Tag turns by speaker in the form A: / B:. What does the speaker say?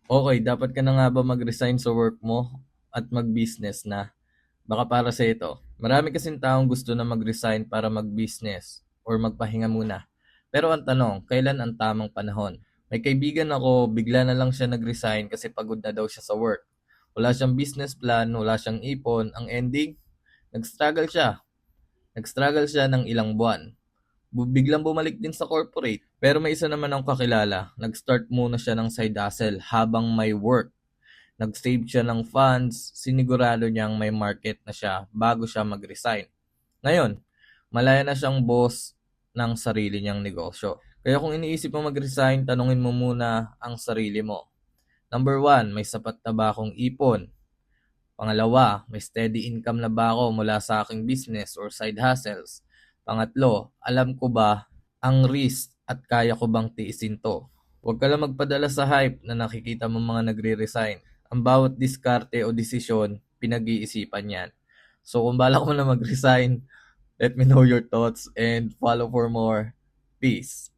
A: Okay, dapat ka na nga ba mag-resign sa work mo at mag-business na? Baka para sa ito. Marami kasing taong gusto na mag-resign para mag-business or magpahinga muna. Pero ang tanong, kailan ang tamang panahon? May kaibigan ako, bigla na lang siya nag-resign kasi pagod na daw siya sa work. Wala siyang business plan, wala siyang ipon. Ang ending, nag-struggle siya. Nag-struggle siya ng ilang buwan. Biglang bumalik din sa corporate. Pero may isa naman akong kakilala, nag-start muna siya ng side hustle habang may work. Nag-save siya ng funds, sinigurado niyang may market na siya bago siya mag-resign. Ngayon, malaya na siyang boss ng sarili niyang negosyo. Kaya kung iniisip mo mag-resign, tanungin mo muna ang sarili mo. Number one, may sapat na ba akong ipon? Pangalawa, may steady income na ba ako mula sa aking business or side hustles? Pangatlo, alam ko ba ang risk at kaya ko bang tiisin to? Huwag ka lang magpadala sa hype na nakikita mo mga nagre-resign. Ang bawat diskarte o desisyon, pinag-iisipan yan. So kung balak mo na mag-resign, let me know your thoughts and follow for more. Peace.